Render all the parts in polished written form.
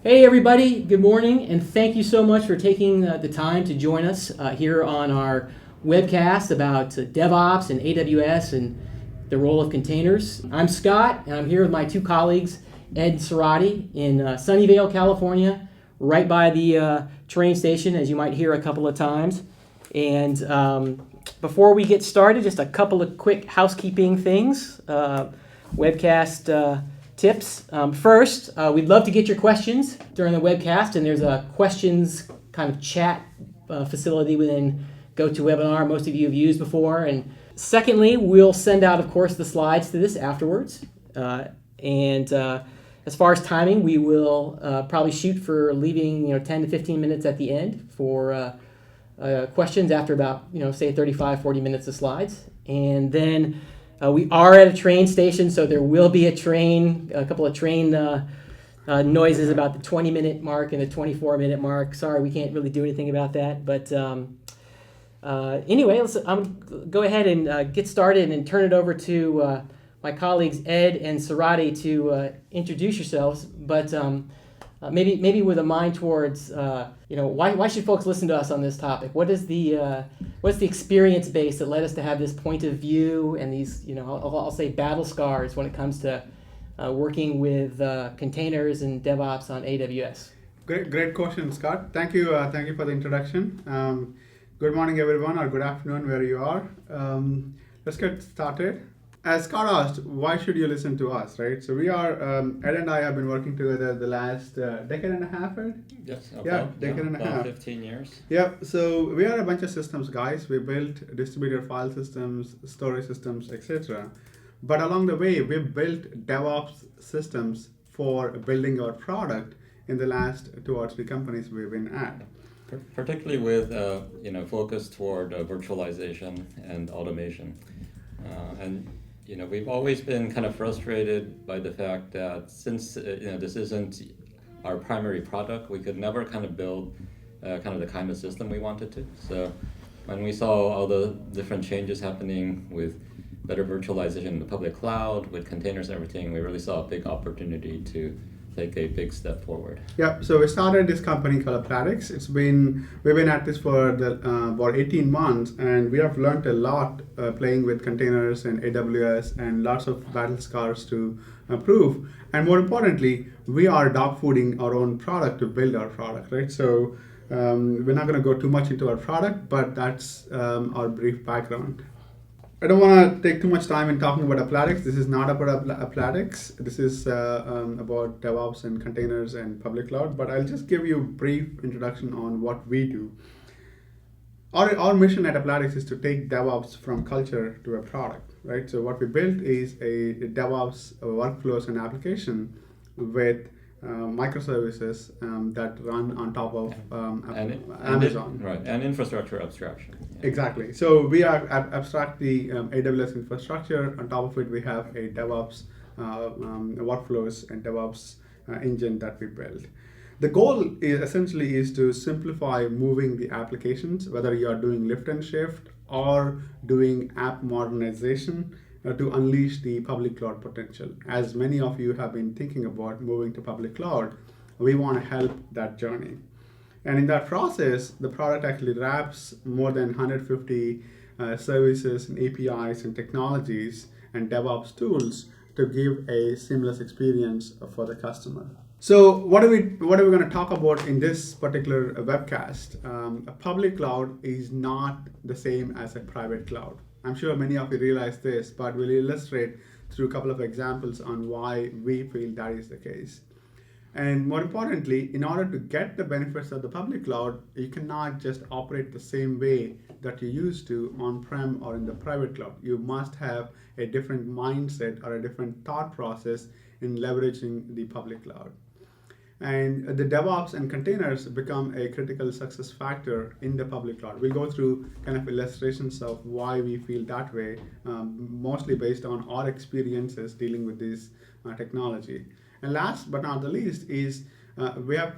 Hey everybody, good morning, and thank you so much for taking the time to join us here on our webcast about DevOps and AWS and the role of containers. I'm Scott, and I'm here with my two colleagues, Ed and Sarati, in Sunnyvale, California, right by the train station, as you might hear a couple of times. And before we get started, just a couple of quick housekeeping things. Webcast tips. First, we'd love to get your questions during the webcast, and there's a questions kind of chat facility within GoToWebinar most of you have used before. And secondly, we'll send out, of course, the slides to this afterwards. And as far as timing, we will probably shoot for leaving 10 to 15 minutes at the end for questions after about, say 35, 40 minutes of slides. And then we are at a train station, so there will be a couple of train noises about the 20-minute mark and the 24-minute mark. Sorry, we can't really do anything about that. But anyway, let's go ahead and get started and turn it over to my colleagues Ed and Sarati to introduce yourselves. But maybe with a mind towards why should folks listen to us on this topic? What's the experience base that led us to have this point of view and these I'll say battle scars when it comes to working with containers and DevOps on AWS? Great question, Scott. Thank you for the introduction. Good morning, everyone, or good afternoon, where you are. Let's get started. As Scott asked, why should you listen to us, right? So we are, Ed and I have been working together the last decade and a half, Ed? Yes, decade and a half. 15 years. Yep, so we are a bunch of systems guys. We built distributed file systems, storage systems, etc. But along the way, we've built DevOps systems for building our product in the last 2 or 3 companies we've been at. Particularly with focus toward virtualization and automation. We've always been kind of frustrated by the fact that since this isn't our primary product, we could never kind of build the kind of system we wanted to. So when we saw all the different changes happening with better virtualization in the public cloud, with containers and everything, we really saw a big opportunity to take a big step forward. Yeah, so we started this company called Platix. We've been at this for about 18 months, and we have learned a lot playing with containers and AWS and lots of battle scars to prove. And more importantly, we are dogfooding our own product to build our product, right? So we're not going to go too much into our product, but that's our brief background. I don't want to take too much time in talking about Platix. This is not about Platix. This is about DevOps and containers and public cloud, but I'll just give you a brief introduction on what we do. Our mission at Platix is to take DevOps from culture to a product, right? So what we built is a DevOps workflows and application with microservices that run on top of Amazon. Right, and infrastructure abstraction. Yeah. Exactly. So we abstract the AWS infrastructure. On top of it, we have a DevOps workflows and DevOps engine that we built. The goal is to simplify moving the applications, whether you are doing lift and shift or doing app modernization, to unleash the public cloud potential. As many of you have been thinking about moving to public cloud, we want to help that journey. And in that process, the product actually wraps more than 150 services and APIs and technologies and DevOps tools to give a seamless experience for the customer. So what are we going to talk about in this particular webcast? A public cloud is not the same as a private cloud. I'm sure many of you realize this, but we'll illustrate through a couple of examples on why we feel that is the case. And more importantly, in order to get the benefits of the public cloud, you cannot just operate the same way that you used to on-prem or in the private cloud. You must have a different mindset or a different thought process in leveraging the public cloud. And the DevOps and containers become a critical success factor in the public cloud. We'll go through kind of illustrations of why we feel that way, mostly based on our experiences dealing with this technology. And last but not the least is we have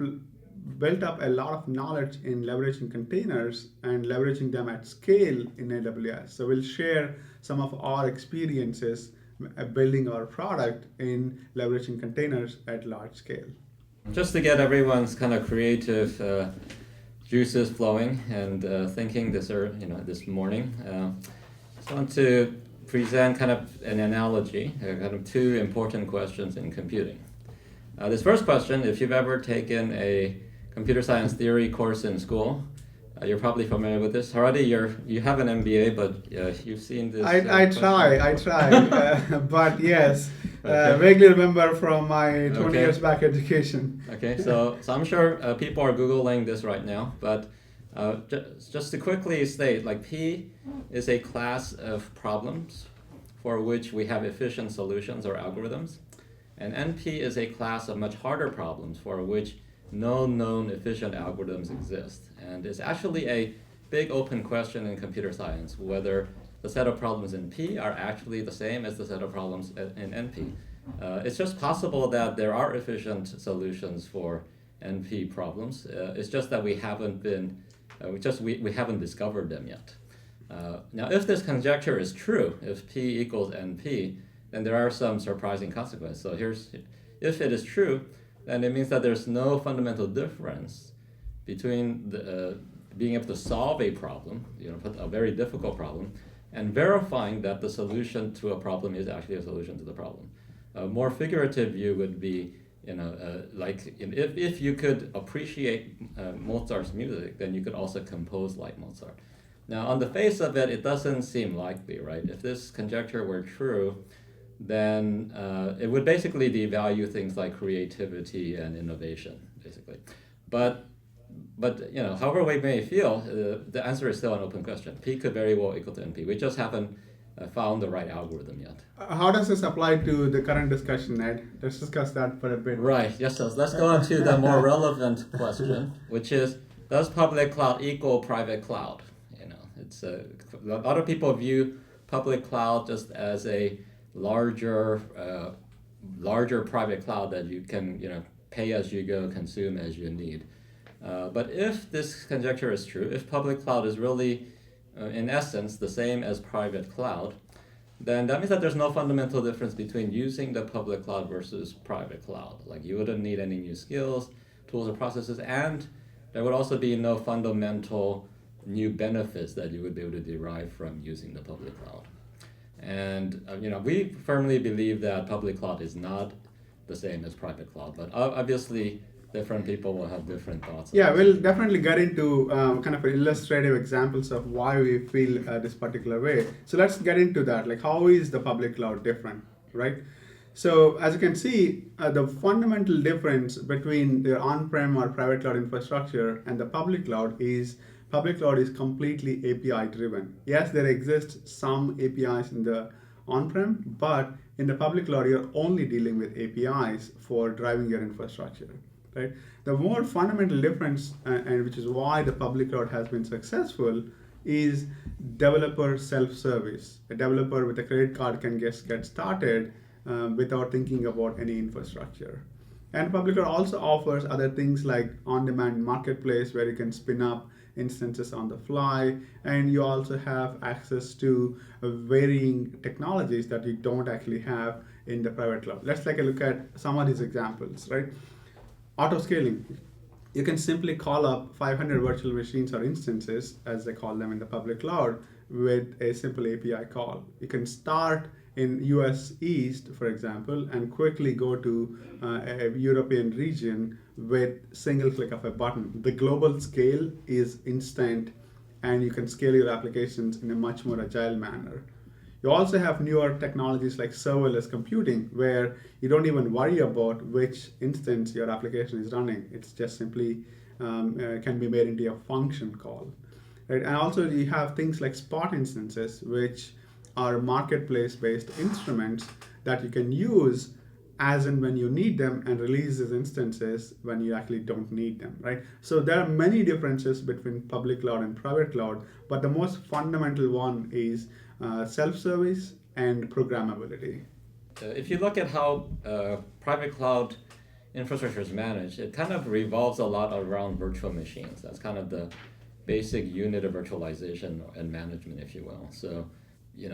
built up a lot of knowledge in leveraging containers and leveraging them at scale in AWS. So we'll share some of our experiences building our product in leveraging containers at large scale. Just to get everyone's kind of creative juices flowing and thinking this morning, I just want to present kind of an analogy, kind of two important questions in computing. This first question, if you've ever taken a computer science theory course in school, you're probably familiar with this. Haradi, you have an MBA, but you've seen this. I try, but yes, vaguely remember from my 20 years back education. Okay, so I'm sure people are Googling this right now, but just to quickly state, like P is a class of problems for which we have efficient solutions or algorithms, and NP is a class of much harder problems for which no known efficient algorithms exist. And it's actually a big open question in computer science whether the set of problems in P are actually the same as the set of problems in NP. It's just possible that there are efficient solutions for NP problems. It's just that we haven't discovered them yet. Now, if this conjecture is true, if P equals NP, then there are some surprising consequences. So if it is true, then it means that there's no fundamental difference between being able to solve a problem, a very difficult problem, and verifying that the solution to a problem is actually a solution to the problem. A more figurative view would be, if you could appreciate Mozart's music, then you could also compose like Mozart. Now, on the face of it, it doesn't seem likely, right? If this conjecture were true, then it would basically devalue things like creativity and innovation, basically. But however we may feel, the answer is still an open question. P could very well equal to NP. We just haven't found the right algorithm yet. How does this apply to the current discussion, Ed? Let's discuss that for a bit. Right, yes, so let's go on to the more relevant question, which is, does public cloud equal private cloud? It's a lot of people view public cloud just as a larger private cloud that you can pay as you go, consume as you need. But if this conjecture is true, if public cloud is really in essence the same as private cloud, then that means that there's no fundamental difference between using the public cloud versus private cloud. Like, you wouldn't need any new skills, tools, or processes, and there would also be no fundamental new benefits that you would be able to derive from using the public cloud. And we firmly believe that public cloud is not the same as private cloud, but obviously different people will have different thoughts. Yeah, we'll definitely get into kind of illustrative examples of why we feel this particular way. So let's get into that. Like, how is the public cloud different, right? So as you can see, the fundamental difference between the on-prem or private cloud infrastructure and the public cloud is completely API driven. Yes, there exist some APIs in the on-prem, but in the public cloud, you're only dealing with APIs for driving your infrastructure, right? The more fundamental difference, and which is why the public cloud has been successful, is developer self-service. A developer with a credit card can just get started without thinking about any infrastructure. And public cloud also offers other things like on-demand marketplace where you can spin up instances on the fly, and you also have access to varying technologies that you don't actually have in the private cloud. Let's take a look at some of these examples, right? Auto scaling. You can simply call up 500 virtual machines or instances, as they call them in the public cloud, with a simple API call. You can start in US East, for example, and quickly go to a European region with single click of a button. The global scale is instant, and you can scale your applications in a much more agile manner. You also have newer technologies like serverless computing, where you don't even worry about which instance your application is running. It's just simply can be made into a function call. Right? And also you have things like spot instances, which are marketplace-based instruments that you can use as and when you need them, and release these instances when you actually don't need them, right? So there are many differences between public cloud and private cloud, but the most fundamental one is self-service and programmability. If you look at how private cloud infrastructure is managed, it kind of revolves a lot around virtual machines. That's kind of the basic unit of virtualization and management, if you will. So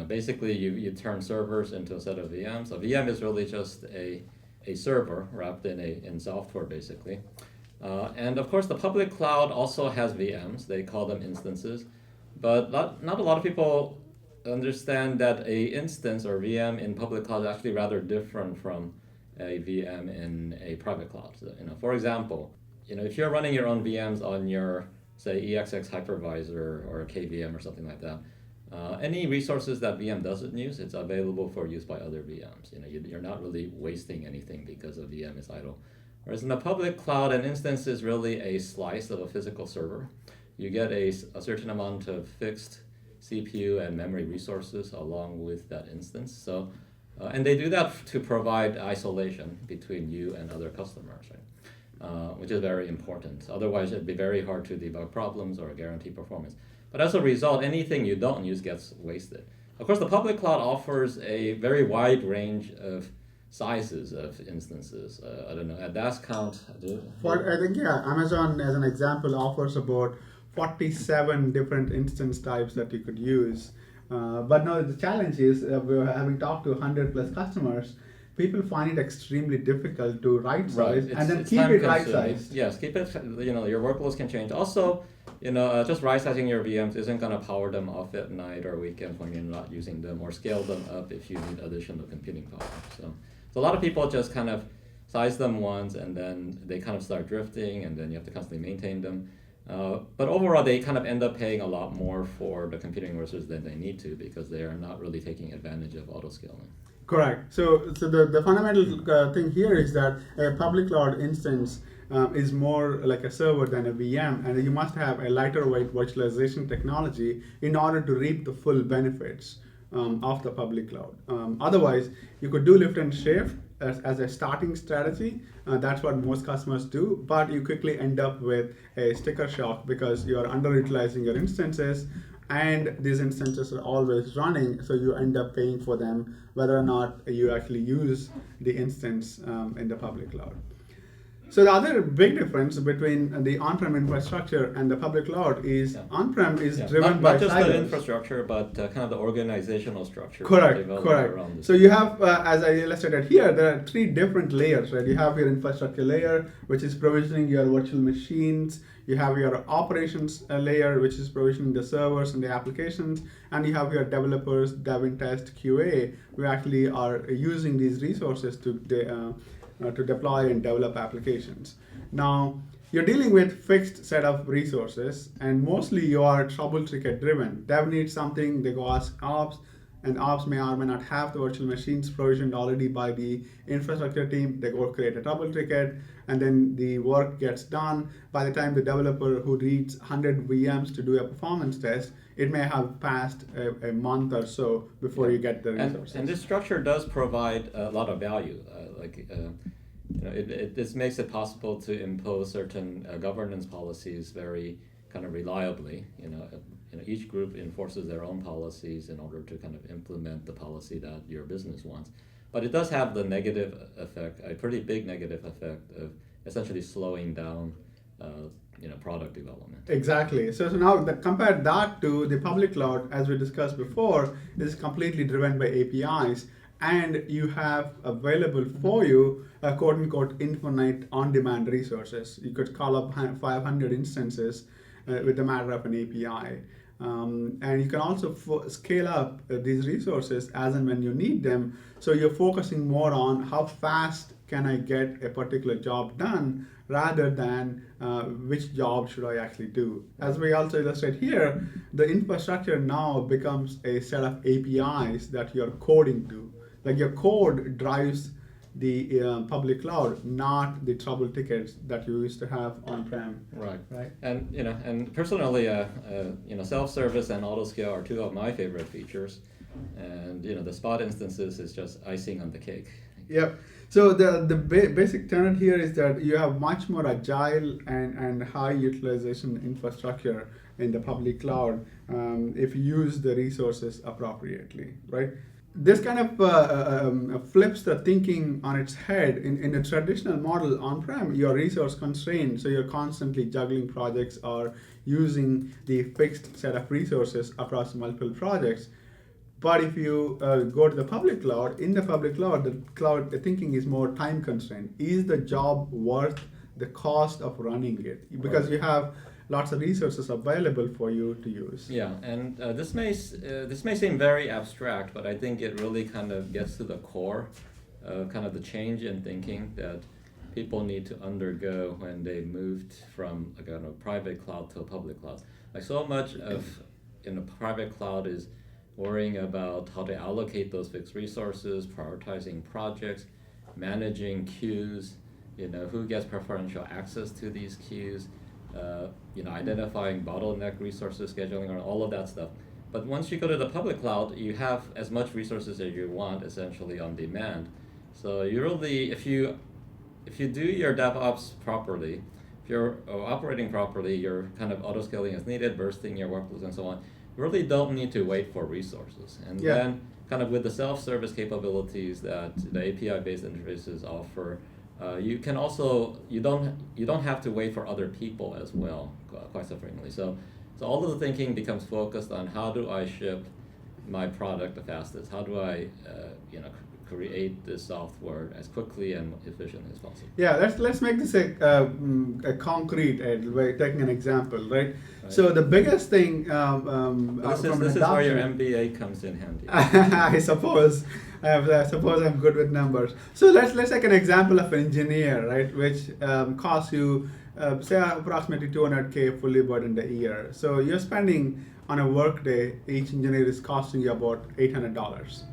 basically you turn servers into a set of VMs. A VM is really just a a server wrapped in software, basically. And of course, the public cloud also has VMs. They call them instances. But not a lot of people understand that a instance or VM in public cloud is actually rather different from a VM in a private cloud. So, for example, if you're running your own VMs on your, say, EXX hypervisor or a KVM or something like that, any resources that VM doesn't use, it's available for use by other VMs. You're not really wasting anything because a VM is idle. Whereas in the public cloud, an instance is really a slice of a physical server. You get a certain amount of fixed CPU and memory resources along with that instance. So, and they do that to provide isolation between you and other customers, right? Which is very important. Otherwise, it'd be very hard to debug problems or guarantee performance. But as a result, anything you don't use gets wasted. Of course, the public cloud offers a very wide range of sizes of instances. I don't know, at that count? I think, Amazon, as an example, offers about 47 different instance types that you could use. But no, the challenge is, having talked to 100 plus customers, people find it extremely difficult to right size and then keep it right sized. Yes, keep it, your workloads can change. Also, just right sizing your VMs isn't going to power them off at night or weekends when you're not using them, or scale them up if you need additional computing power. So a lot of people just kind of size them once and then they kind of start drifting and then you have to constantly maintain them. But overall, they kind of end up paying a lot more for the computing resources than they need to because they are not really taking advantage of auto-scaling. Correct. So the fundamental thing here is that a public cloud instance is more like a server than a VM, and you must have a lighter weight virtualization technology in order to reap the full benefits of the public cloud. Otherwise, you could do lift and shift as a starting strategy. That's what most customers do, but you quickly end up with a sticker shock because you are underutilizing your instances, and these instances are always running, so you end up paying for them whether or not you actually use the instance in the public cloud. So the other big difference between the on-prem infrastructure and the public cloud is on-prem is driven by not just silos. the infrastructure, but kind of the organizational structure. Correct. Around this. So you have, as I illustrated here, there are three different layers, right? You have your infrastructure layer, which is provisioning your virtual machines. You have your operations layer, which is provisioning the servers and the applications. And you have your developers, dev and test, QA, who actually are using these resources to deploy and develop applications. Now, you're dealing with fixed set of resources, and mostly you are trouble ticket driven. Dev needs something, they go ask ops, and ops may or may not have the virtual machines provisioned already by the infrastructure team. They go create a trouble ticket, and then the work gets done. By the time the developer who reads 100 VMs to do a performance test, it may have passed a month or so before you get the resources. And this structure does provide a lot of value. This makes it possible to impose certain governance policies very kind of reliably. Each group enforces their own policies in order to kind of implement the policy that your business wants. But it does have the negative effect, a pretty big negative effect of essentially slowing down product development. Exactly. So now compare that to the public cloud, as we discussed before, is completely driven by APIs, and you have available for you quote unquote infinite on-demand resources. You could call up 500 instances with the matter of an API. And you can also scale up these resources as and when you need them. So you're focusing more on how fast can I get a particular job done rather than which job should I actually do. As we also illustrate here, the infrastructure now becomes a set of APIs that you're coding to. Like your code drives the public cloud, not the trouble tickets that you used to have on-prem. Right. And and personally, self-service and auto-scale are two of my favorite features, and the spot instances is just icing on the cake. Yep. So the basic tenet here is that you have much more agile and high utilization infrastructure in the public cloud if you use the resources appropriately, right? This kind of flips the thinking on its head. In a traditional model on-prem, you're resource constrained, so you're constantly juggling projects or using the fixed set of resources across multiple projects. But if you go to the public cloud, in the public cloud, the thinking is more time constrained. Is the job worth the cost of running it? Because Right. you have lots of resources available for you to use. Yeah, and this may seem very abstract, but I think it really kind of gets to the core of kind of the change in thinking that people need to undergo when they moved from a kind of private cloud to a public cloud. Like so much of in a private cloud is worrying about how to allocate those fixed resources, prioritizing projects, managing queues, who gets preferential access to these queues, identifying bottleneck resources, scheduling, or all of that stuff. But once you go to the public cloud, you have as much resources as you want, essentially on demand. So you really, if you do your DevOps properly, if you're operating properly, you're kind of auto-scaling as needed, bursting your workloads and so on, you really don't need to wait for resources. And then kind of with the self-service capabilities that the API-based interfaces offer, you can also, you don't have to wait for other people as well, quite sufficiently. So all of the thinking becomes focused on how do I ship my product the fastest? How do I create this software as quickly and efficiently as possible? Yeah, let's make this a concrete by taking an example, right? So the biggest thing This is where your MBA comes in handy. I suppose I'm good with numbers. So let's take an example of an engineer, right, which costs you say approximately 200K fully burdened a year. So you're spending on a work day, each engineer is costing you about $800.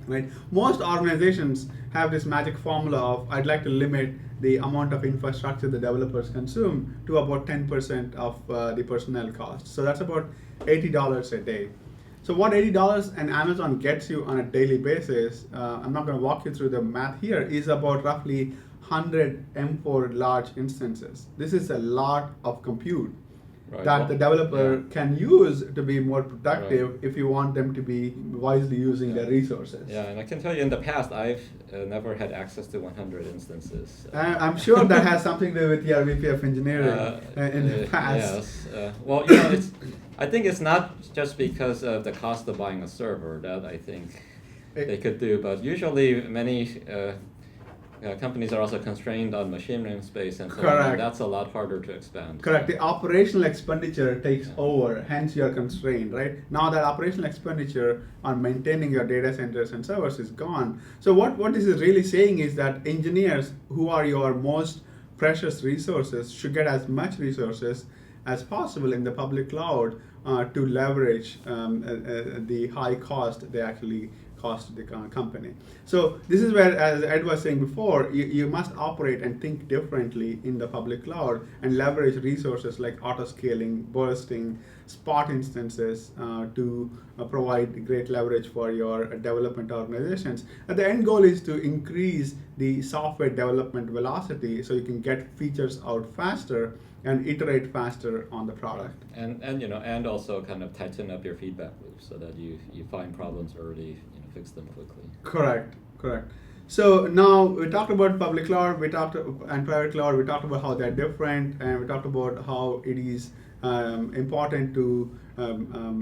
Right? Most organizations have this magic formula of I'd like to limit the amount of infrastructure the developers consume to about 10% of the personnel cost. So that's about $80 a day. So what $80 and Amazon gets you on a daily basis, I'm not going to walk you through the math here, is about roughly 100 M4 large instances. This is a lot of compute. Right. That the developer can use to be more productive if you want them to be wisely using their resources. Yeah, and I can tell you in the past, I've never had access to 100 instances. I'm sure that has something to do with your VP of engineering in the past. Yes. Well, I think it's not just because of the cost of buying a server that I think they could do, but usually many companies are also constrained on machine room space and so on, and that's a lot harder to expand. Correct. The operational expenditure takes over, hence you're constrained, right? Now that operational expenditure on maintaining your data centers and servers is gone. So what this is really saying is that engineers, who are your most precious resources, should get as much resources as possible in the public cloud to leverage the high cost they actually cost the company. So this is where, as Ed was saying before, you must operate and think differently in the public cloud and leverage resources like auto-scaling, bursting, spot instances to provide great leverage for your development organizations. And the end goal is to increase the software development velocity so you can get features out faster and iterate faster on the product. And also kind of tighten up your feedback loop so that you find problems early, fix them quickly. Correct. So now we talked about public cloud, and private cloud. We talked about how they're different, and we talked about how it is important to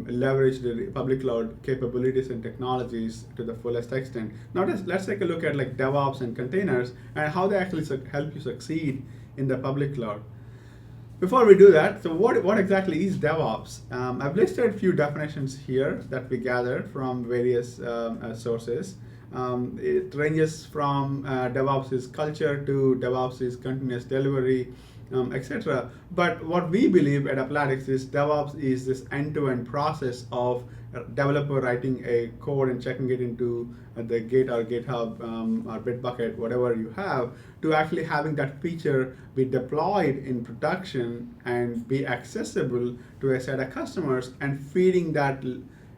leverage the public cloud capabilities and technologies to the fullest extent. Now let's take a look at like DevOps and containers and how they actually help you succeed in the public cloud. Before we do that, so what exactly is DevOps? I've listed a few definitions here that we gathered from various sources. It ranges from DevOps is culture to DevOps is continuous delivery, etc. But what we believe at Applatix is DevOps is this end-to-end process of a developer writing a code and checking it into the Git or GitHub or Bitbucket, whatever you have, to actually having that feature be deployed in production and be accessible to a set of customers and feeding that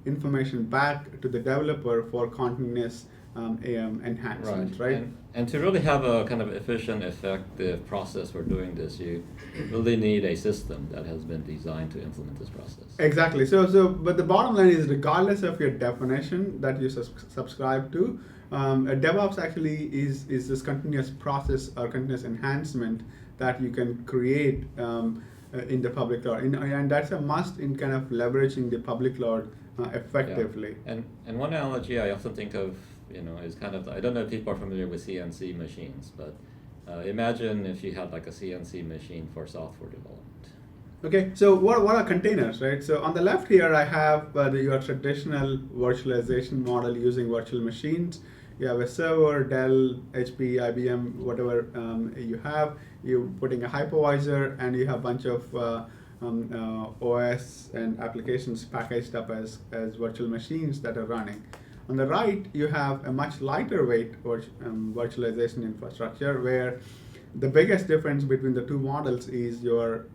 information back to the developer for continuous enhancement, right? And to really have a kind of efficient, effective process for doing this, you really need a system that has been designed to implement this process. Exactly. But the bottom line is, regardless of your definition that you subscribe to, DevOps actually is this continuous process or continuous enhancement that you can create in the public cloud, and that's a must in kind of leveraging the public cloud effectively. Yeah. And one analogy I often think of, is kind of, I don't know if people are familiar with CNC machines, but imagine if you had like a CNC machine for software development. Okay, so what are containers, right? So on the left here, I have your traditional virtualization model using virtual machines. You have a server, Dell, HP, IBM, whatever you have. You're putting a hypervisor, and you have a bunch of OS and applications packaged up as virtual machines that are running. On the right, you have a much lighter weight virtualization infrastructure, where the biggest difference between the two models is your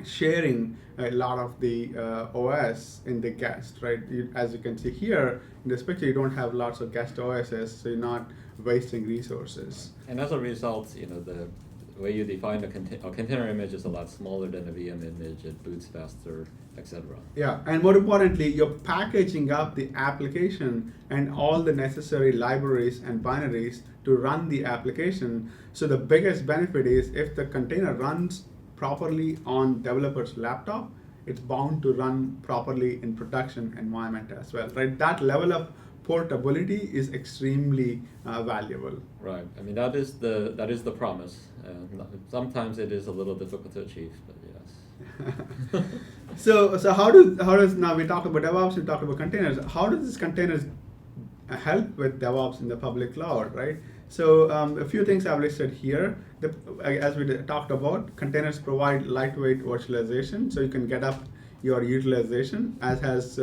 sharing a lot of the OS in the guest, right? As you can see here in this picture, you don't have lots of guest OSs, so you're not wasting resources. And as a result, the way you define a container image is a lot smaller than a VM image. It boots faster, etc. Yeah, and more importantly, you're packaging up the application and all the necessary libraries and binaries to run the application. So the biggest benefit is if the container runs properly on developer's laptop, it's bound to run properly in production environment as well, right? That level of portability is extremely valuable. Right. I mean, that is the promise. Sometimes it is a little difficult to achieve, but yes. So how does now we talked about DevOps, we talked about containers. How does this containers help with DevOps in the public cloud, right? So a few things I've listed here. As we talked about, containers provide lightweight virtualization, so you can get up your utilization, as has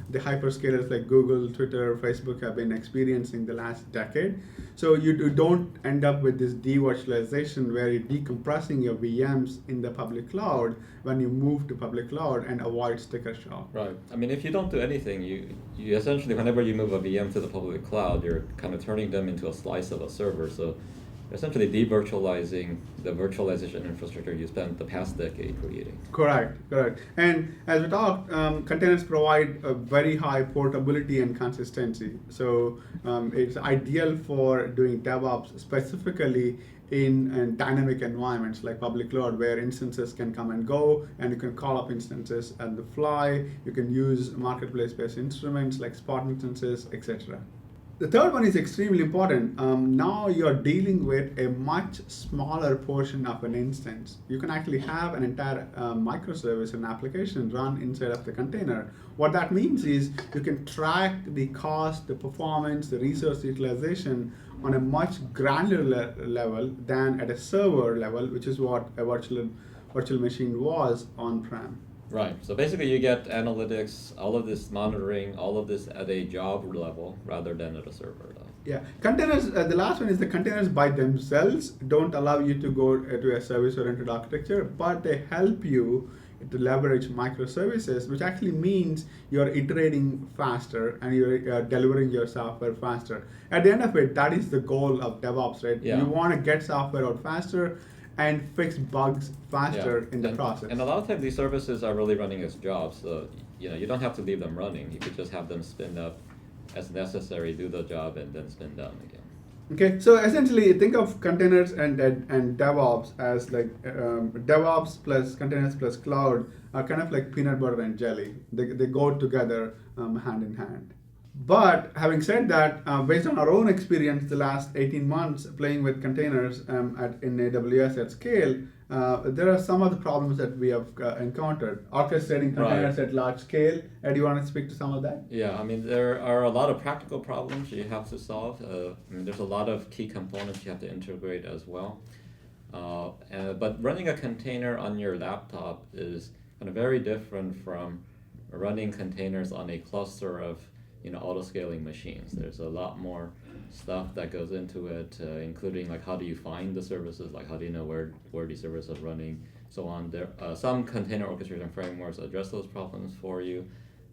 the hyperscalers like Google, Twitter, Facebook have been experiencing the last decade. So you don't end up with this de-virtualization where you're decompressing your VMs in the public cloud when you move to public cloud and avoid sticker shock. Right. I mean, if you don't do anything, you essentially, whenever you move a VM to the public cloud, you're kind of turning them into a slice of a server. So essentially de-virtualizing the virtualization infrastructure you spent the past decade creating. Correct. And as we talked, containers provide a very high portability and consistency. So it's ideal for doing DevOps specifically in dynamic environments like public cloud, where instances can come and go, and you can call up instances on the fly. You can use marketplace-based instruments like Spot instances, etc. The third one is extremely important. Now you're dealing with a much smaller portion of an instance. You can actually have an entire microservice and application run inside of the container. What that means is you can track the cost, the performance, the resource utilization on a much granular level than at a server level, which is what a virtual machine was on-prem. Right. So basically you get analytics, all of this monitoring, all of this at a job level rather than at a server level. Yeah. Containers, the last one is the containers by themselves don't allow you to go to a service-oriented architecture, but they help you to leverage microservices, which actually means you're iterating faster and you're delivering your software faster. At the end of it, that is the goal of DevOps, right? Yeah. You want to get software out faster and fix bugs faster in the process. And a lot of times these services are really running as jobs, so you don't have to leave them running. You could just have them spin up as necessary, do the job, and then spin down again. Okay, so essentially think of containers and DevOps as like DevOps plus containers plus cloud are kind of like peanut butter and jelly. They go together hand in hand. But having said that, based on our own experience the last 18 months playing with containers in AWS at scale, there are some of the problems that we have encountered. Orchestrating containers at large scale. Ed, do you want to speak to some of that? Yeah, I mean, there are a lot of practical problems you have to solve. There's a lot of key components you have to integrate as well. But running a container on your laptop is kind of very different from running containers on a cluster of auto-scaling machines. There's a lot more stuff that goes into it, including like how do you find the services, like how do you know where these services are running, so on. There some container orchestration frameworks address those problems for you.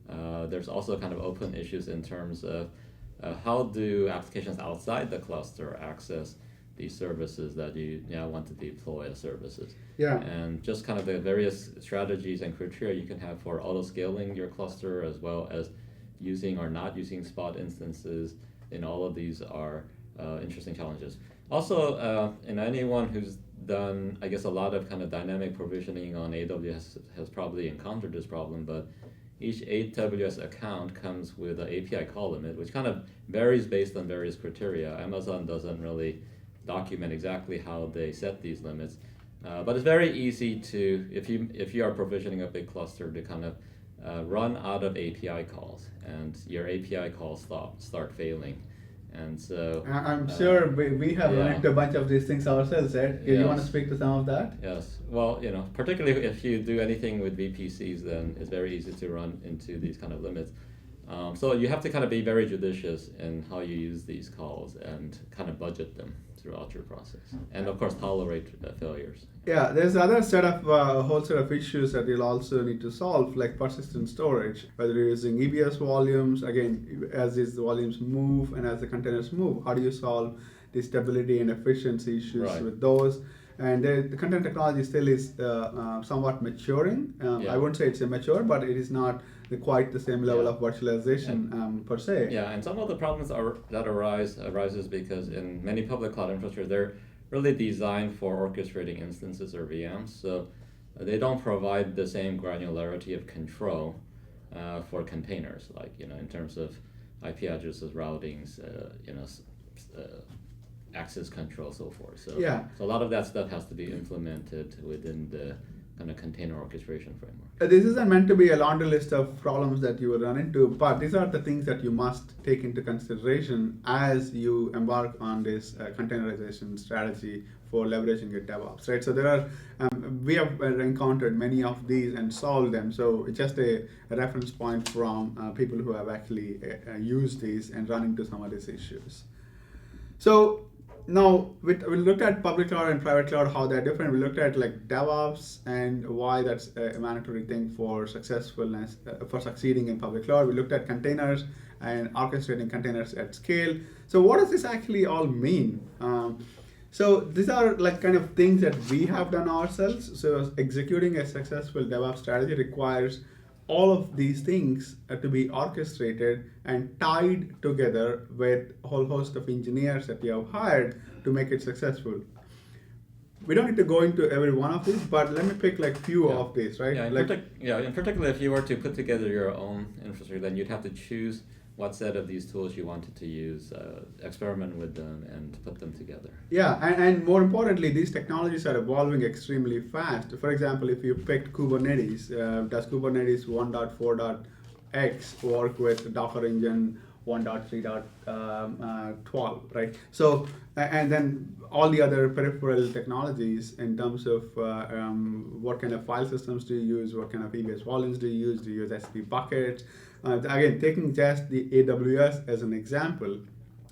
There's also kind of open issues in terms of how do applications outside the cluster access these services that you now want to deploy as services. Yeah. And just kind of the various strategies and criteria you can have for auto-scaling your cluster, as well as using or not using Spot instances, and all of these are interesting challenges. Also, and anyone who's done, I guess, a lot of kind of dynamic provisioning on AWS has probably encountered this problem, but each AWS account comes with an API call limit, which kind of varies based on various criteria. Amazon doesn't really document exactly how they set these limits, but it's very easy to, if you are provisioning a big cluster, to kind of run out of API calls, and your API calls start failing. And so I'm sure we have run into a bunch of these things ourselves, right? Do you want to speak to some of that? Yes. Well, particularly if you do anything with VPCs, then it's very easy to run into these kind of limits. So you have to kind of be very judicious in how you use these calls and kind of budget them throughout your process, and of course tolerate failures. Yeah, there's another set of a whole set of issues that you'll also need to solve, like persistent storage. Whether you're using EBS volumes, again, as these volumes move and as the containers move, how do you solve the stability and efficiency issues with those? And the content technology still is somewhat maturing. I wouldn't say it's immature, but it is not quite the same level of virtualization per se. Yeah, and some of the problems that arises because in many public cloud infrastructure, they're really designed for orchestrating instances or VMs, so they don't provide the same granularity of control for containers, like in terms of IP addresses, routings, access control, so forth. So a lot of that stuff has to be implemented within the kind of container orchestration framework. This isn't meant to be a laundry list of problems that you will run into, but these are the things that you must take into consideration as you embark on this containerization strategy for leveraging your DevOps, right? So there are, we have encountered many of these and solved them. So it's just a reference point from people who have actually used these and run into some of these issues. So now, we looked at public cloud and private cloud, how they're different. We looked at like DevOps and why that's a mandatory thing for successfulness, for succeeding in public cloud. We looked at containers and orchestrating containers at scale. So what does this actually all mean? So these are like kind of things that we have done ourselves. So executing a successful DevOps strategy requires all of these things to be orchestrated and tied together with a whole host of engineers that we have hired to make it successful. We don't need to go into every one of these, but let me pick like few of these, right? In particular, if you were to put together your own infrastructure, then you'd have to choose what set of these tools you wanted to use, experiment with them, and put them together. Yeah, and more importantly, these technologies are evolving extremely fast. For example, if you picked Kubernetes, does Kubernetes 1.4.x work with Docker Engine 1.3.12, right? So, and then all the other peripheral technologies in terms of what kind of file systems do you use, what kind of EBS volumes do you use S3 buckets. Again, taking just the AWS as an example,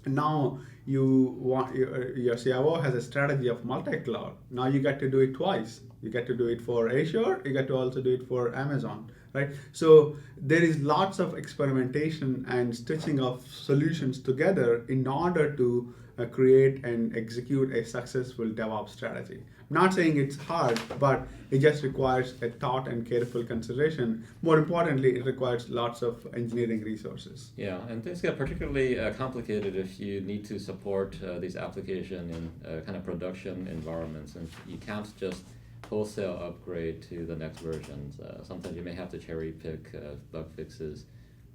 now you want your CIO has a strategy of multi-cloud. Now you get to do it twice. You get to do it for Azure, you get to also do it for Amazon, right? So there is lots of experimentation and stitching of solutions together in order to create and execute a successful DevOps strategy. I'm not saying it's hard, but it just requires a thought and careful consideration. More importantly, it requires lots of engineering resources. Yeah, and things get particularly complicated if you need to support these applications in kind of production environments, and you can't just wholesale upgrade to the next versions. Sometimes you may have to cherry pick bug fixes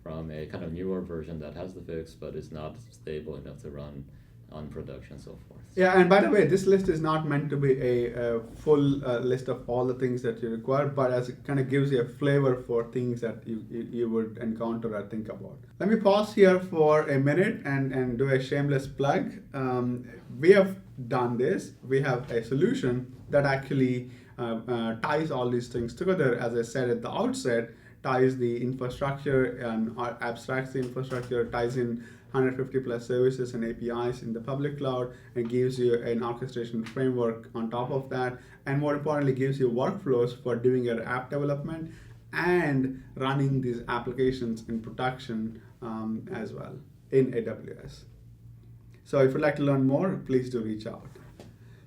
from a kind of newer version that has the fix, but is not stable enough to run on production and so forth. Yeah, and by the way, this list is not meant to be a full list of all the things that you require, but as it kind of gives you a flavor for things that you would encounter or think about. Let me pause here for a minute and do a shameless plug. We have done this. We have a solution that actually ties all these things together. As I said at the outset, ties the infrastructure and abstracts the infrastructure, ties in 150 plus services and APIs in the public cloud, and gives you an orchestration framework on top of that, and more importantly gives you workflows for doing your app development and running these applications in production as well in AWS. So if you'd like to learn more, please do reach out.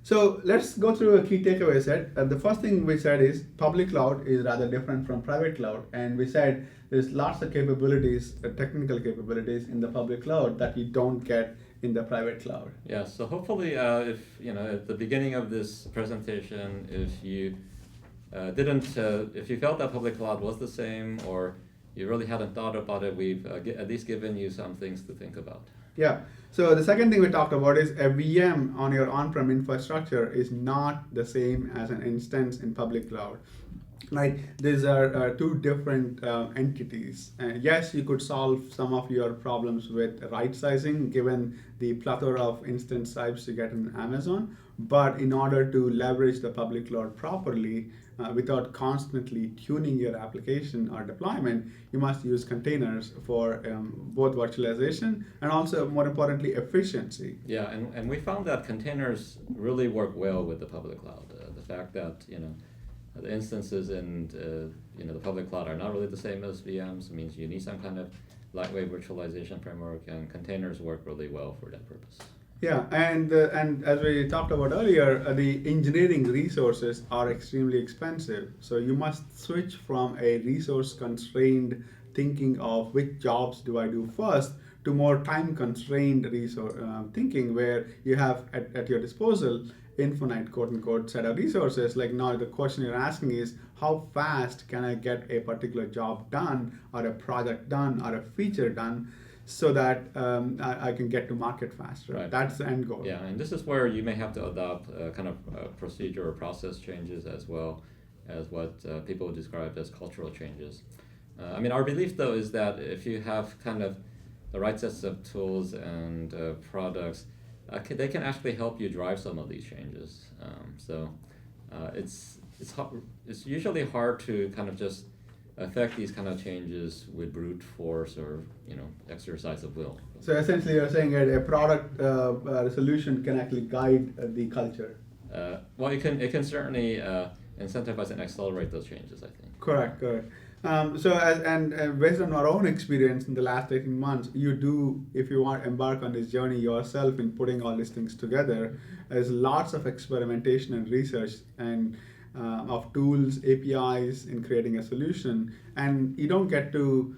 So let's go through a key takeaway set. The first thing we said is public cloud is rather different from private cloud, and we said there's lots of capabilities, technical capabilities in the public cloud that you don't get in the private cloud. Yeah, so hopefully if, at the beginning of this presentation, if you if you felt that public cloud was the same, or you really hadn't thought about it, we've at least given you some things to think about. Yeah. So the second thing we talked about is a VM on your on-prem infrastructure is not the same as an instance in public cloud. Right, these are two different entities. Yes, you could solve some of your problems with right sizing given the plethora of instance types you get in Amazon, but in order to leverage the public cloud properly without constantly tuning your application or deployment, you must use containers for both virtualization and also, more importantly, efficiency. Yeah, and we found that containers really work well with the public cloud. The fact that, the instances in the public cloud are not really the same as VMs. It means you need some kind of lightweight virtualization framework, and containers work really well for that purpose. Yeah, and as we talked about earlier, the engineering resources are extremely expensive. So you must switch from a resource-constrained thinking of which jobs do I do first to more time-constrained resource thinking, where you have at your disposal infinite quote-unquote set of resources. Like now the question you're asking is, how fast can I get a particular job done or a project done or a feature done so that I can get to market faster. Right. That's the end goal. Yeah, and this is where you may have to adopt kind of procedure or process changes as well as what people describe as cultural changes. Our belief though is that if you have kind of the right sets of tools and products, they can actually help you drive some of these changes. It's usually hard to kind of just affect these kind of changes with brute force or exercise of will. So essentially, you're saying that a product solution can actually guide the culture. Well, it can certainly incentivize and accelerate those changes, I think. Correct. So based on our own experience in the last 18 months, if you want to embark on this journey yourself in putting all these things together, there's lots of experimentation and research and of tools, APIs in creating a solution. And you don't get to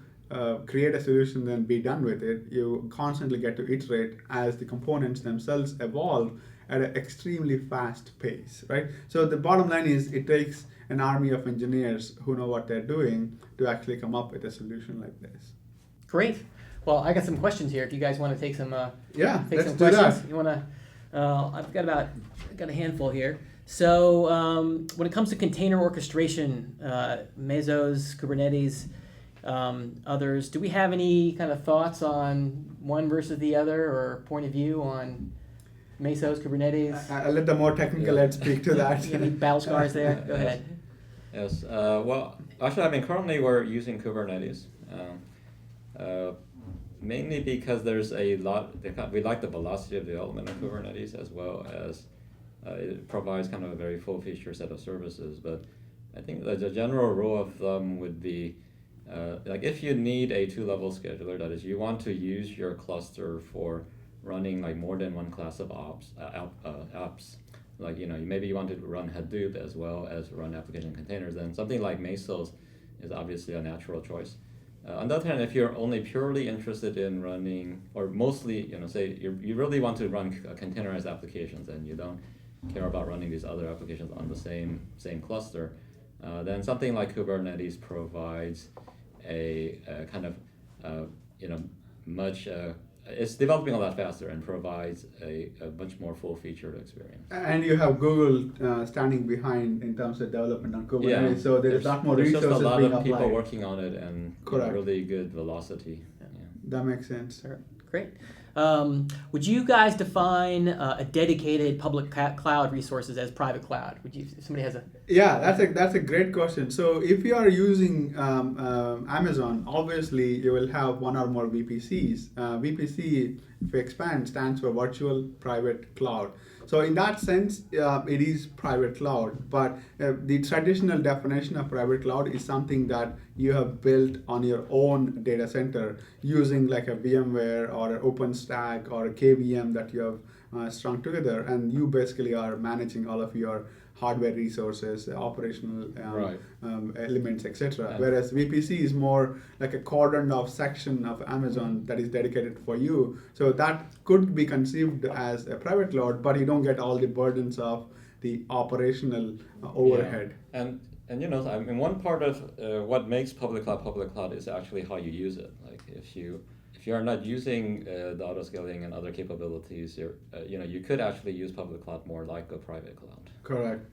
create a solution then be done with it. You constantly get to iterate as the components themselves evolve at an extremely fast pace, right? So the bottom line is it takes an army of engineers who know what they're doing to actually come up with a solution like this. Great. Well, I got some questions here. If you guys want to take some, let's some do questions. that. You want to? I've got a handful here. So when it comes to container orchestration, Mesos, Kubernetes, others, do we have any kind of thoughts on one versus the other, or point of view on Mesos, Kubernetes? I'll let the more technical head speak to that. Any battle scars there? Go ahead. Yes. Well, actually, currently we're using Kubernetes, mainly because there's a lot. We like the velocity of development of Kubernetes, as well as it provides kind of a very full feature set of services. But I think the general rule of thumb would be, like if you need a two-level scheduler, that is, you want to use your cluster for running like more than one class of apps. Like maybe you want to run Hadoop as well as run application containers, then something like Mesos is obviously a natural choice. On the other hand, if you're only purely interested in running, or mostly, say you really want to run containerized applications and you don't care about running these other applications on the same cluster, then something like Kubernetes provides a kind of much. It's developing a lot faster and provides a much more full-featured experience. And you have Google standing behind in terms of development on Kubernetes, so there's a lot more resources being applied. There's just a lot of people working on it and really good velocity. Yeah. That makes sense. Great. Would you guys define a dedicated public cloud resources as private cloud? If somebody has a... Yeah, that's a great question. So if you are using Amazon, obviously you will have one or more VPCs. VPC, if we expand, stands for Virtual Private Cloud. So in that sense, it is private cloud, but the traditional definition of private cloud is something that you have built on your own data center using like a VMware or an OpenStack or a KVM that you have strung together, and you basically are managing all of your hardware resources, operational elements, etc. Whereas VPC is more like a cordoned off section of Amazon that is dedicated for you. So that could be conceived as a private cloud, but you don't get all the burdens of the operational overhead. And And I mean, one part of what makes public cloud is actually how you use it. Like if you are not using the autoscaling and other capabilities, you could actually use public cloud more like a private cloud. Correct.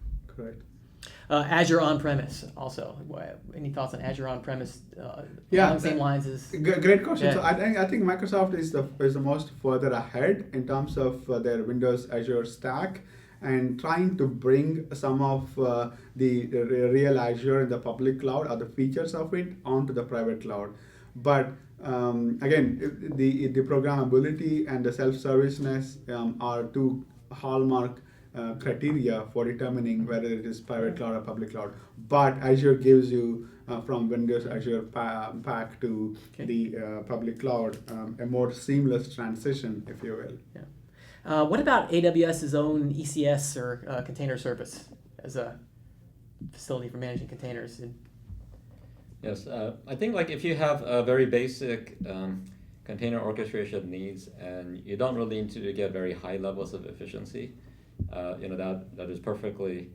Azure on-premise also. Any thoughts on Azure on-premise? Yeah, along the same lines as. Great question. Yeah. So I think Microsoft is the most further ahead in terms of their Windows Azure stack, and trying to bring some of the real Azure in the public cloud or the features of it onto the private cloud. But again, the programmability and the self-serviceness are two hallmark criteria for determining whether it is private cloud or public cloud. But Azure gives you from Windows Azure pack to the public cloud a more seamless transition, if you will. Yeah. What about AWS's own ECS or container service as a facility for managing containers? Yes, I think like if you have a very basic container orchestration needs and you don't really need to get very high levels of efficiency, that is perfectly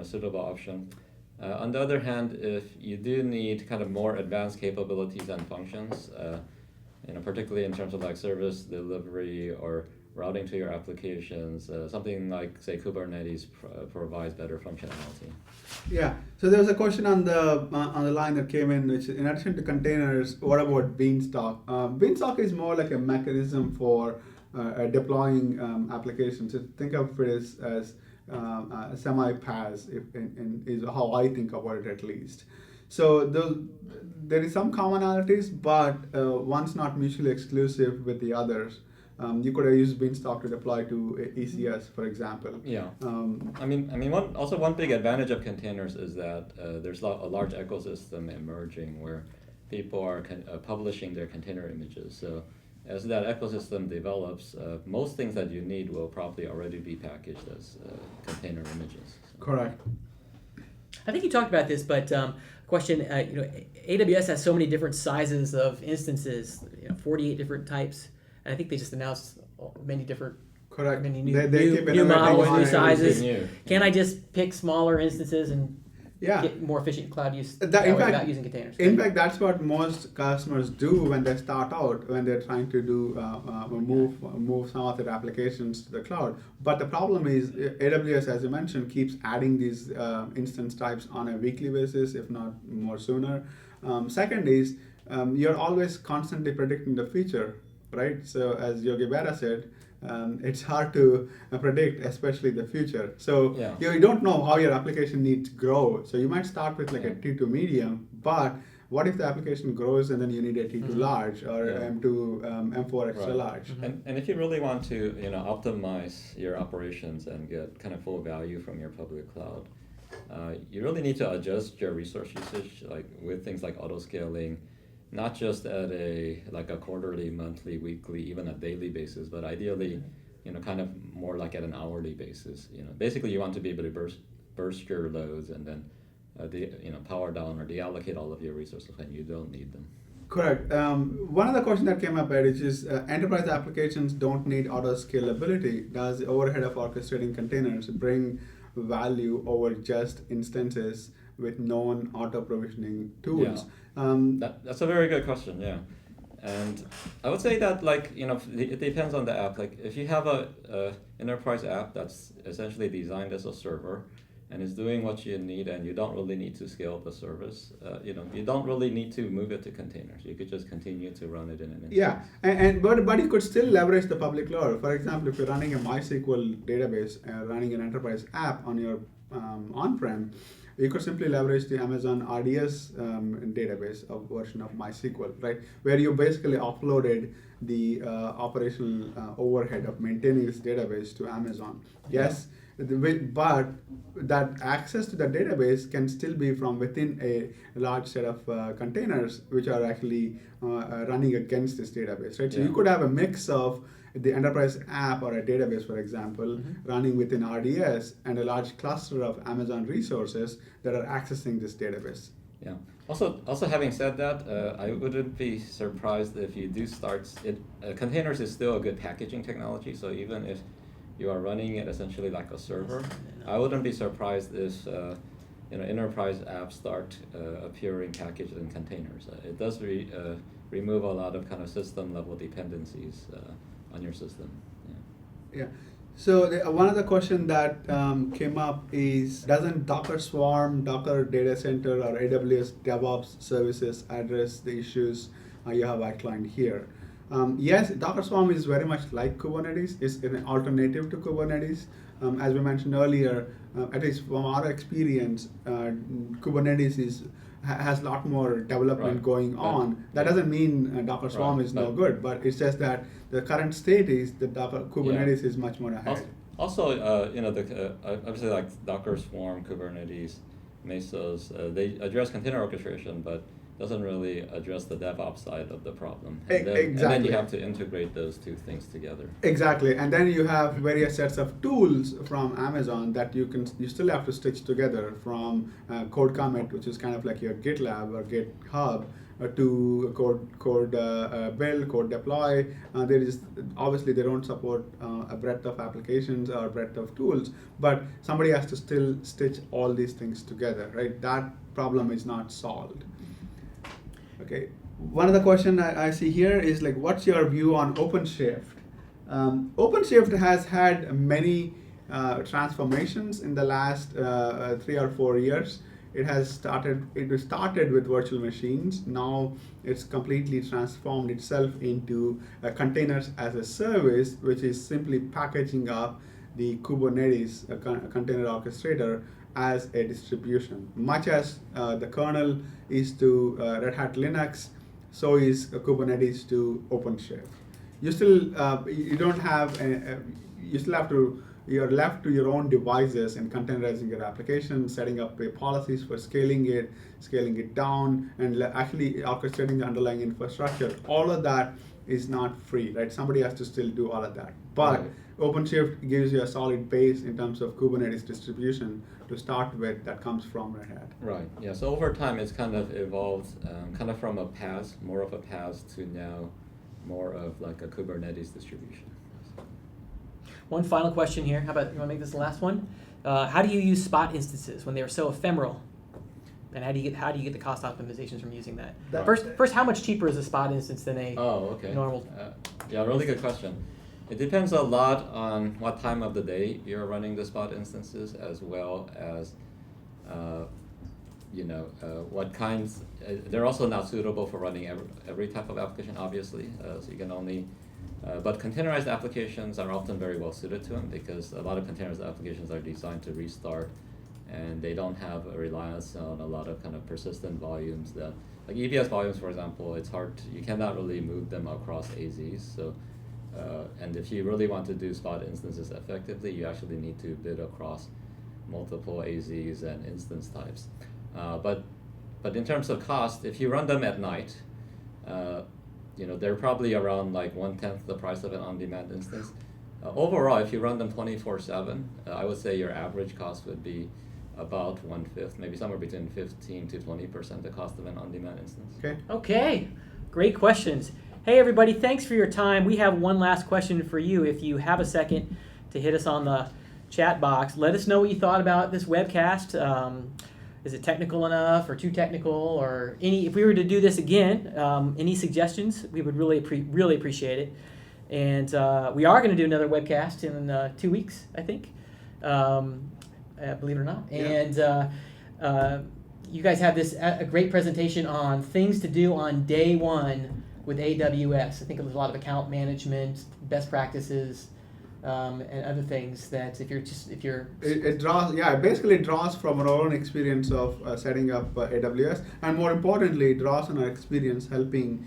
suitable option. On the other hand, if you do need kind of more advanced capabilities and functions, particularly in terms of like service delivery or routing to your applications, something like say Kubernetes provides better functionality. Yeah. So there was a question on the line that came in, which in addition to containers, what about Beanstalk? Beanstalk is more like a mechanism for deploying applications. So think of it as semi-PaaS, is how I think about it at least. So there is some commonalities, but one's not mutually exclusive with the others. You could have used Beanstalk to deploy to ECS, for example. Yeah. I mean, one big advantage of containers is that there's a large ecosystem emerging where people are publishing their container images. So as that ecosystem develops, most things that you need will probably already be packaged as container images. So. Correct. I think you talked about this, but question, AWS has so many different sizes of instances, 48 different types. And I think they just announced many different, correct. Many new They models, new keep sizes. New. Can I just pick smaller instances and get more efficient cloud use without using containers? In fact, that's what most customers do when they start out, when they're trying to do move some of their applications to the cloud. But the problem is AWS, as you mentioned, keeps adding these instance types on a weekly basis, if not more sooner. Second is you're always constantly predicting the future. Right, so as Yogi Berra said, it's hard to predict, especially the future. So you don't know how your application needs to grow. So you might start with like a T2 medium, but what if the application grows and then you need a T2 large or M2, M4 extra large? And if you really want to optimize your operations and get kind of full value from your public cloud, you really need to adjust your resource usage, like with things like auto scaling. Not just at a quarterly, monthly, weekly, even a daily basis, but ideally, kind of more like at an hourly basis. Basically you want to be able to burst your loads and then, power down or deallocate all of your resources when you don't need them. Correct. One other question that came up, which is enterprise applications don't need auto scalability. Does the overhead of orchestrating containers bring value over just instances with known auto provisioning tools? That's a very good question. Yeah, and I would say that it depends on the app. Like if you have a enterprise app that's essentially designed as a server and is doing what you need, and you don't really need to scale the service. You don't really need to move it to containers. You could just continue to run it in an instance. But you could still leverage the public cloud. For example, if you're running a MySQL database, running an enterprise app on your on-prem, you could simply leverage the Amazon RDS database, a version of MySQL, right? Where you basically uploaded the operational overhead of maintaining this database to Amazon. Yes, but that access to the database can still be from within a large set of containers which are actually running against this database, right? So you could have a mix of the enterprise app or a database, for example, running within RDS and a large cluster of Amazon resources that are accessing this database. Yeah. Also, having said that, I wouldn't be surprised if you do start it. Containers is still a good packaging technology. So even if you are running it essentially like a server, I wouldn't be surprised if enterprise apps start appearing packaged in containers. It does remove a lot of kind of system level dependencies on your system. Yeah. So one of the questions that came up is, doesn't Docker Swarm, Docker Data Center, or AWS DevOps services address the issues you have outlined here? Yes, Docker Swarm is very much like Kubernetes. It's an alternative to Kubernetes. As we mentioned earlier, at least from our experience, Kubernetes has a lot more development going on. That doesn't mean Docker Swarm is no good, but it's just that the current state is that Kubernetes is much more ahead. Also, obviously like Docker Swarm, Kubernetes, Mesos, they address container orchestration, but doesn't really address the DevOps side of the problem. And then you have to integrate those two things together. Exactly, and then you have various sets of tools from Amazon that you still have to stitch together, from Code Commit, which is kind of like your GitLab or GitHub, to code build, code deploy. There is obviously they don't support a breadth of applications or breadth of tools, but somebody has to still stitch all these things together, right? That problem is not solved. Okay, one of the questions I see here is like, what's your view on Openshift? Openshift has had many transformations in the last 3 or 4 years. It started with virtual machines. Now it's completely transformed itself into containers as a service, which is simply packaging up the Kubernetes container orchestrator as a distribution. Much as the kernel is to Red Hat Linux, so is Kubernetes to OpenShift. You still you don't have you still have to, you're left to your own devices and containerizing your application, setting up policies for scaling it down, and actually orchestrating the underlying infrastructure. All of that is not free, right? Somebody has to still do all of that. But OpenShift gives you a solid base in terms of Kubernetes distribution to start with that comes from Red Hat. Right, yeah, so over time it's kind of evolved kind of from more of a PaaS to now more of like a Kubernetes distribution. One final question here. How about, you want to make this the last one? How do you use spot instances when they are so ephemeral? And how do you get the cost optimizations from using that? First, how much cheaper is a spot instance than a normal? Yeah, really good question. It depends a lot on what time of the day you're running the spot instances, as well as what kinds. They're also not suitable for running every type of application, obviously. So you can only. But containerized applications are often very well suited to them, because a lot of containerized applications are designed to restart, and they don't have a reliance on a lot of kind of persistent volumes that, like EBS volumes, for example, it's hard you cannot really move them across AZs. So, and if you really want to do spot instances effectively, you actually need to bid across multiple AZs and instance types. But in terms of cost, if you run them at night, they're probably around like 1/10 the price of an on-demand instance. Overall, if you run them 24/7, I would say your average cost would be about 1/5, maybe somewhere between 15 to 20% the cost of an on-demand instance. Okay, great questions. Hey everybody, thanks for your time. We have one last question for you. If you have a second to hit us on the chat box, let us know what you thought about this webcast. Is it technical enough or too technical, or if we were to do this again, any suggestions? We would really appreciate it. And we are going to do another webcast in 2 weeks, I think, believe it or not. Yeah. And you guys have a great presentation on things to do on day one with AWS. I think there's a lot of account management, best practices, and other things that if you're it basically draws from our own experience of setting up AWS, and more importantly, it draws on our experience helping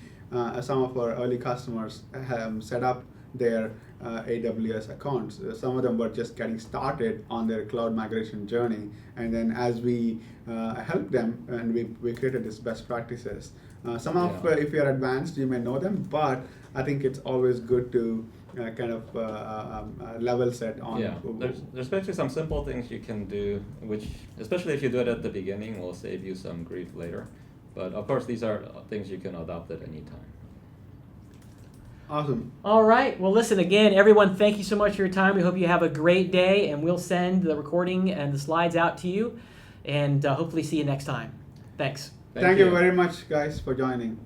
some of our early customers set up their AWS accounts. Some of them were just getting started on their cloud migration journey, and then as we helped them, and we created these best practices. If you're advanced, you may know them, but I think it's always good to level set on. Yeah, there's actually some simple things you can do, which, especially if you do it at the beginning, will save you some grief later. But of course, these are things you can adopt at any time. Awesome. All right. Well, listen, again, everyone, thank you so much for your time. We hope you have a great day, and we'll send the recording and the slides out to you. and hopefully see you next time. Thanks. Thank you very much, guys, for joining.